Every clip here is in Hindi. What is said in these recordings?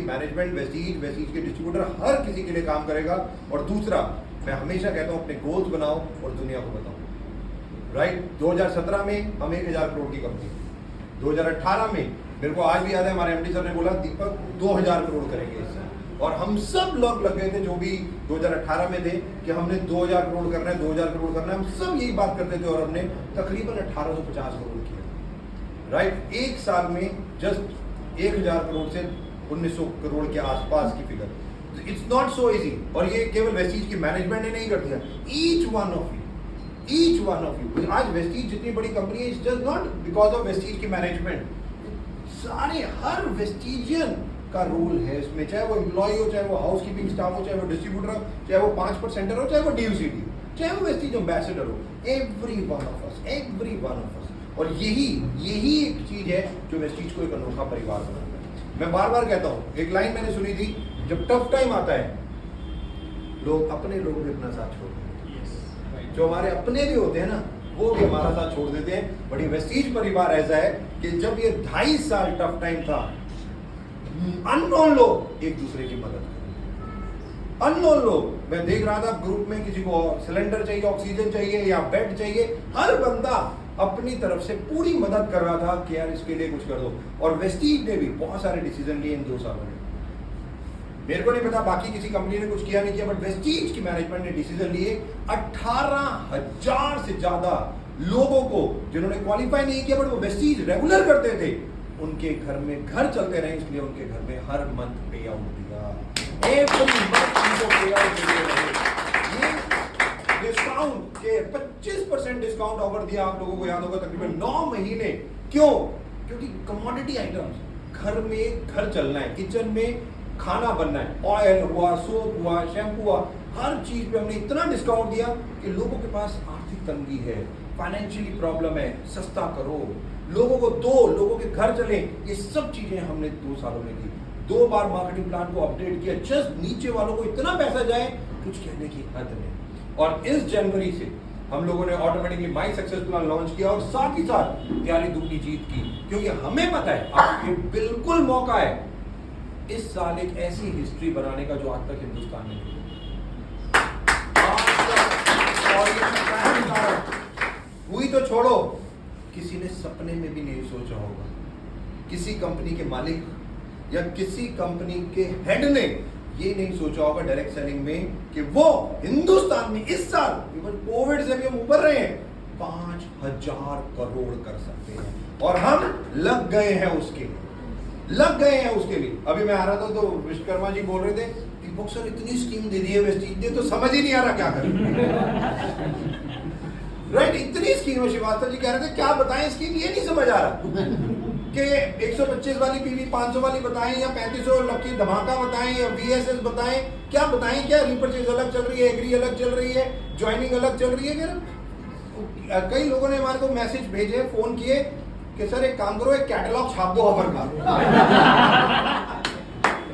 मैनेजमेंट, वेस्टीज के डिस्ट्रीब्यूटर, हर किसी के लिए काम करेगा। और दूसरा, मैं हमेशा कहता हूँ अपने गोल्स बनाओ और दुनिया को बताओ। राइट, 2017 में हम 1000 करोड़ की कंपनी, 2018 में मेरे को आज भी याद है हमारे एमडी सर ने बोला दीपक 2000 करोड़ करेंगे इस साल, और हम सब लोग लग गए थे जो भी 2018 में थे कि हमने 2000 करोड़ करना है, 2000 करोड़ करना है, हम सब यही बात करते थे और हमने तकरीबन 1850 करोड़ किया। राइट, एक साल में जस्ट 1000 करोड़ से 1900 करोड़ के आसपास की figure. It's not so easy, और ये केवल वेस्टीज की मैनेजमेंट ने नहीं कर दिया, ईच वन ऑफ यू। आज वेस्टीज जितनी बड़ी कंपनी है, it's just not because of Vestige की मैनेजमेंट, सारे हर वेस्टीजियन का रोल है इसमें, चाहे वो एम्प्लॉय हो, चाहे वो हाउस कीपिंग स्टाफ हो, चाहे वो डिस्ट्रीब्यूटर हो, चाहे वो 5% हो, चाहे वो DUCD हो, चाहे वो वेस्टीज एम्बेसडर हो, एवरी वन ऑफ अस। और यही एक चीज है जो वेस्टीज को एक अनोखा परिवार बनाता है। मैं बार बार कहता हूँ, एक लाइन मैंने सुनी थी, जब टफ टाइम आता है लोग अपने लोग भी अपना साथ छोड़ देते हैं, जो हमारे अपने भी होते हैं ना, वो भी हमारा साथ छोड़ देते हैं। बड़ी वेस्टीज परिवार ऐसा है कि जब ये 2.5 साल टफ टाइम था, अननोन लोग एक दूसरे की मदद करें। अननोन लोग, मैं देख रहा था ग्रुप में किसी को सिलेंडर चाहिए, ऑक्सीजन चाहिए या बेड चाहिए, हर बंदा अपनी तरफ से पूरी मदद कर रहा था कि यार इसके लिए कुछ कर दो। और वेस्टीज ने भी बहुत सारे डिसीजन लिए इन 2 सालों में। मेरे को नहीं पता बाकी किसी कंपनी ने कुछ किया नहीं किया, बट वेस्टीज की मैनेजमेंट ने डिसीजन लिए 18,000 से ज्यादा लोगों को जिन्होंने क्वालिफाई नहीं किया बट वो वेस्टीज रेगुलर करते थे, उनके घर में घर चलते रहे, इसलिए उनके घर में हर मंथ पे आउट दिया। एवरी मंथ उनको पे आउट दिया। ये डिस्काउंट के 25% डिस्काउंट ऑफर दिया, आप लोगों को याद होगा, तकरीबन 9 महीने। क्यों? क्योंकि कमोडिटी आइटम्स, घर में घर चलना है, किचन में खाना बनना है, ऑयल हुआ, सोप हुआ, शैम्पू हुआ, हर चीज पे हमने इतना डिस्काउंट दिया कि लोगों के पास आर्थिक तंगी है, फाइनेंशियली प्रॉब्लम है, सस्ता करो, लोगों को दो, लोगों के घर चले। ये सब चीजें हमने 2 सालों में की। 2 बार मार्केटिंग प्लान को अपडेट किया, जस्ट नीचे वालों को इतना पैसा जाए कुछ कहने की हद नहीं। और इस जनवरी से हम लोगों ने automatically my success plan launch किया और साथ ही साथ प्यारी दुगनी जीत की, क्योंकि हमें पता है अब ये बिल्कुल मौका है इस साल एक ऐसी हिस्ट्री बनाने का जो आज तक हिंदुस्तान में नहीं हुई। तो छोड़ो, किसी ने सपने में भी नहीं सोचा होगा, किसी कंपनी के मालिक या किसी कंपनी के हेड ने ये नहीं सोचा होगा डायरेक्ट सेलिंग में कि वो हिंदुस्तान में इस साल इवन कोविड से भी हम उबर रहे हैं 5,000 करोड़ कर सकते हैं। और हम लग गए हैं उसके लिए। अभी मैं आ रहा था तो विश्वकर्मा जी बोल रहे थे दीपक सर इतनी स्कीम दे दी है वेस्टीज ने, तो समझ ही नहीं आ रहा क्या करें। राइट, इतनी स्कीम है। श्रीवास्तव जी कह रहे थे क्या बताएं स्कीम, ये नहीं समझ आ रहा कि 125 वाली पीवी 500 वाली बताएं या 3500 लकी धमाका बताएं या VSS बताएं, क्या बताएं, क्या रीपरचेज अलग चल रही है, एग्री अलग चल रही है, ज्वाइनिंग अलग चल रही है। कई लोगों ने हमारे को मैसेज भेजे, फोन किए कि सर एक काम करो, एक कैटलॉग छाप दो ऑफर का।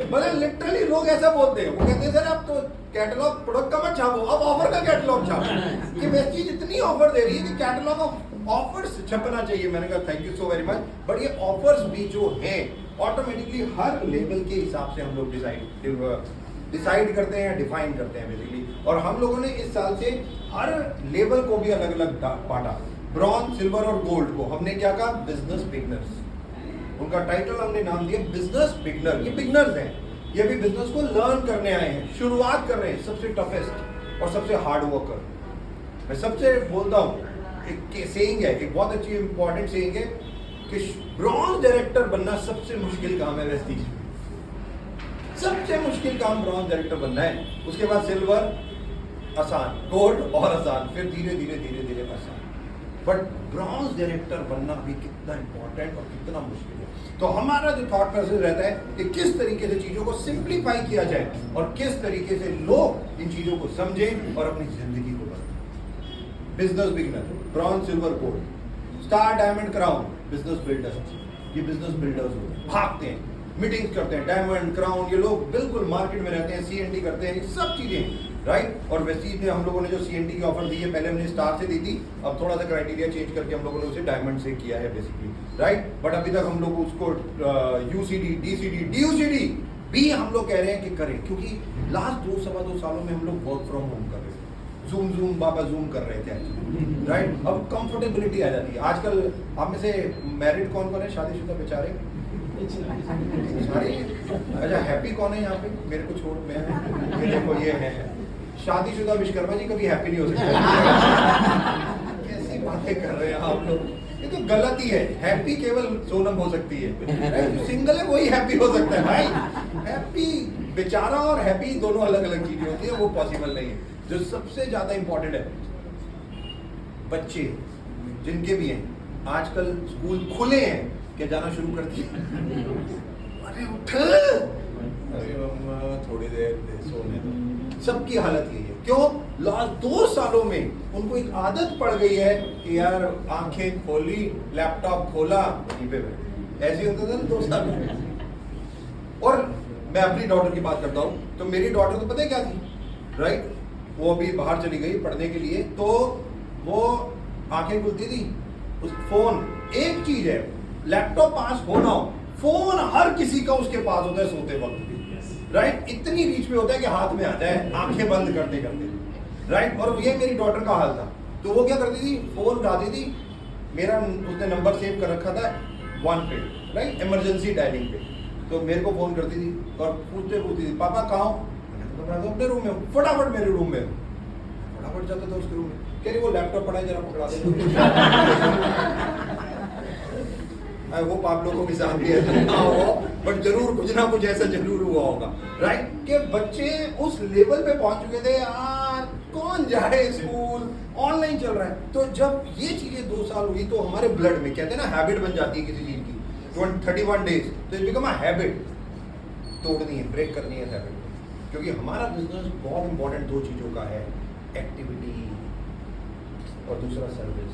मतलब लिटरली लोग ऐसा बोलते हैं, वो कहते हैं सर आप तो कैटलॉग प्रोडक्ट का मत छापो, अब ऑफर का कैटलॉग छापो। कि वेस्टीज इतनी ऑफर दे रही है कि कैटलॉग ऑफ ऑफर्स छपना चाहिए। मैंने कहा thank you so very much, but ये ऑफर्स भी जो हैं ऑटोमेटिकली हर लेवल के हिसाब से हम लोग डिसाइड करते हैं, डिफाइन करते हैं बेसिकली। और हम लोगों ने इस साल से हर लेवल को भी अलग अलग बांटा, ब्रॉन्ज, सिल्वर और गोल्ड को। हमने क्या कहा, बिजनेस बिगनर्स, उनका टाइटल हमने नाम दिया बिजनेस बिगनर। ये बिगनर्स हैं, ये भी बिजनेस को लर्न करने आए हैं, शुरुआत कर रहे हैं, सबसे टफेस्ट और सबसे हार्ड वर्कर। मैं सबसे बोलता हूँ, एक सेइंग है, एक बहुत अच्छी इंपॉर्टेंट सेइंग है कि ब्रॉन्ज डायरेक्टर बनना सबसे मुश्किल काम है वेस्टीज में। सबसे मुश्किल काम ब्रॉन्ज डायरेक्टर बनना है, उसके बाद सिल्वर आसान, गोल्ड और आसान, फिर धीरे धीरे आसान। बट ब्रॉन्ज डायरेक्टर बनना भी कितना इंपॉर्टेंट और कितना मुश्किल है। तो हमारा जो थॉट प्रोसेस रहता है कि किस तरीके से चीजों को सिंप्लीफाई किया जाए और किस तरीके से लोग इन चीजों को समझें और अपनी जिंदगी को बदलें। Business beginner, bronze, silver, gold, star, diamond, crown, business builder. ये बिजनेस बिल्डर्स होते हैं, भागते हैं, मीटिंग्स करते हैं, डायमंड, क्राउन, ये लोग बिल्कुल मार्केट में रहते हैं, CNT करते हैं, ये सब चीजें, राइट। और वेस्टीज ने हम लोगों ने जो CNT की ऑफर दी है, पहले हमने स्टार से दी थी, अब थोड़ा सा क्राइटेरिया चेंज करके हम लोगों ने उसे डायमंड से किया है बेसिकली, राइट। बट अभी तक हम लोग उसको UCD, DCD, DUCD भी हम लोग कह रहे हैं कि करें, क्योंकि लास्ट 2-2.5 सालों में हम लोग वर्क फ्रॉम होम कर रहे थे, जूम बाबा जूम कर रहे थे, राइट। अब कंफर्टेबिलिटी आ जाती है। आजकल आप में से मैरिड कौन कौन है, शादीशुदा बेचारे सारे? अच्छा, हैप्पी कौन है यहाँ पे? मेरे को छोड़, मैं ये देखो ये है शादीशुदा विश्वकर्मा जी, कभी हैप्पी नहीं हो सकते। कैसी बातें कर रहे हैं आप लोग, ये तो गलत ही है। हैप्पी केवल सोनम हो सकती है, जो सिंगल है वही हैप्पी हो सकता है भाई। हैप्पी बेचारा और हैप्पी दोनों अलग अलग चीजें होती है, वो पॉसिबल नहीं है। जो सबसे ज्यादा इंपॉर्टेंट है, बच्चे जिनके भी हैं, आजकल स्कूल खुले हैं, क्या जाना शुरू कर दिए? अरे उठ, अरे मम्मा थोड़ी देर सोने दो। सबकी हालत यही है। क्यों? लास्ट 2 सालों में उनको एक आदत पड़ गई है कि यार आंखें खोली, लैपटॉप खोला, वहीं पे बैठे। ऐसे होता था ना 2 साल में। और मैं अपनी डॉटर की बात करता हूँ, तो मेरी डॉटर तो पता है क्या थी, राइट? वो अभी बाहर चली गई पढ़ने के लिए, तो वो आंखें खुलती थी, उस फोन, एक चीज है, लैपटॉप पास होना हो, फोन हर किसी का उसके पास होता है सोते वक्त भी, राइट? इतनी रीच में होता है कि हाथ में आ जाए आंखें बंद करते करते, राइट? और ये मेरी डॉटर का हाल था। तो वो क्या करती थी, फोन उठाती थी, मेरा उसने नंबर सेव कर रखा था 1 पे, राइट, इमरजेंसी डायलिंग पे। तो मेरे को फोन करती थी और पूछती थी, पापा कहाँ हो? मैं तो अपने रूम में हूँ। फटाफट मेरे रूम में, फटाफट जाता था उसके रूम में, कह रही वो लैपटॉप पड़ा है, जरा पकड़ा दे। वो पाप लोगों के साथ भी ऐसा ना हो, बट जरूर कुछ ना कुछ ऐसा जरूर हुआ होगा, राइट? कि बच्चे उस लेवल पे पहुंच चुके थे, यार कौन जाए स्कूल, ऑनलाइन चल रहा है। तो जब ये चीजें 2 साल हुई, तो हमारे ब्लड में, कहते हैं ना, हैबिट बन जाती है किसी चीज की, 31 डेज, तो इट बिकम अ हैबिट। तोड़नी है, ब्रेक करनी है हैबिट, क्योंकि हमारा बिजनेस बहुत इंपॉर्टेंट 2 चीजों का है, एक्टिविटी और दूसरा सर्विस।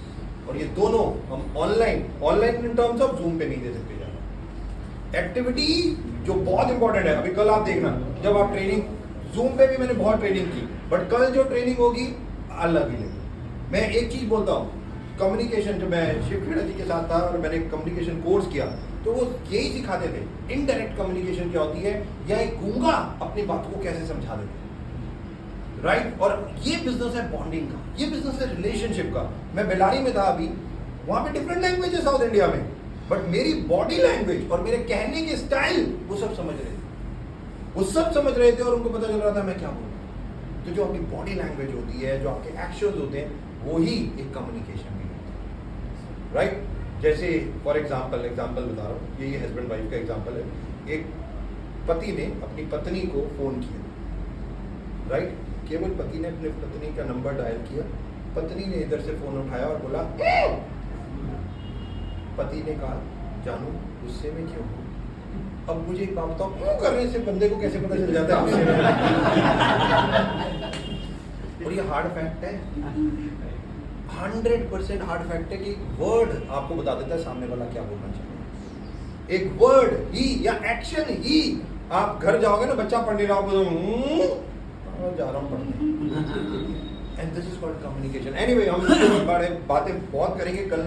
और ये दोनों हम online in terms of zoom पे नहीं दे सकते ज्यादा। एक्टिविटी जो बहुत इंपॉर्टेंट है, अभी कल आप देखना, जब आप ट्रेनिंग, जूम पे भी मैंने बहुत ट्रेनिंग की, बट कल जो ट्रेनिंग होगी अलग ही लेगी। मैं एक चीज बोलता हूँ, कम्युनिकेशन, जब मैं शिव खेड़ा जी के साथ था और मैंने कम्युनिकेशन कोर्स किया, तो वो यही सिखाते थे, इनडायरेक्ट कम्युनिकेशन क्या होती है, या एक गूंगा अपनी बात को कैसे समझा देते हैं, राइट? और ये बिजनेस है बॉन्डिंग का, ये बिजनेस है रिलेशनशिप का। मैं बेलारी में था अभी, वहां पे डिफरेंट लैंग्वेज है साउथ इंडिया में, बट मेरी बॉडी लैंग्वेज और मेरे कहने के स्टाइल वो सब समझ रहे थे, वो सब समझ रहे थे, और उनको पता चल रहा था मैं क्या बोल रहा हूँ। तो जो आपकी बॉडी लैंग्वेज होती है, जो आपके एक्शंस होते हैं, वो ही एक कम्युनिकेशन भी होता है, राइट? जैसे फॉर एग्जाम्पल बता रहा हूँ, ये हस्बैंड वाइफ का एग्जाम्पल है। एक पति ने अपनी पत्नी को फोन किया, राइट? केवल पति ने अपनी पत्नी का नंबर डायल किया, पत्नी ने इधर से फोन उठाया और बोला, पति ने कहा, जानू गुस्से में क्यों हो? अब मुझे एक बात बताओ, क्यों करने से बंदे को कैसे पता चल जाता है? और ये हार्ड फैक्ट है, 100% हार्ड फैक्ट है कि वर्ड आपको बता देता है सामने वाला क्या बोलना चाहिए। एक वर्ड ही या एक्शन ही, आप घर जाओगे ना, बच्चा पढ़ नहीं रहा, जा रहा हूँ पढ़ने, and this is called communication. Anyway, हम बातें बहुत करेंगे, कल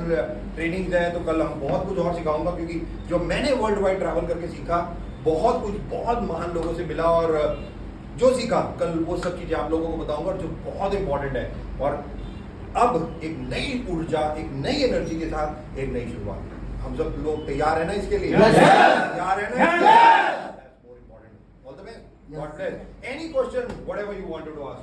ट्रेनिंग है, तो कल हम बहुत कुछ और सिखाऊंगा, क्योंकि जो मैंने वर्ल्ड वाइड ट्रैवल करके सीखा, बहुत कुछ, बहुत महान लोगों से मिला, और जो सीखा कल वो सब चीजें आप लोगों को बताऊंगा, जो बहुत इंपॉर्टेंट है। और अब एक नई ऊर्जा, एक नई एनर्जी के साथ एक नई शुरुआत। हम सब लोग तैयार है ना इसके लिए? तैयार है ना? More important. All the best. God bless. Any question, whatever you wanted to ask.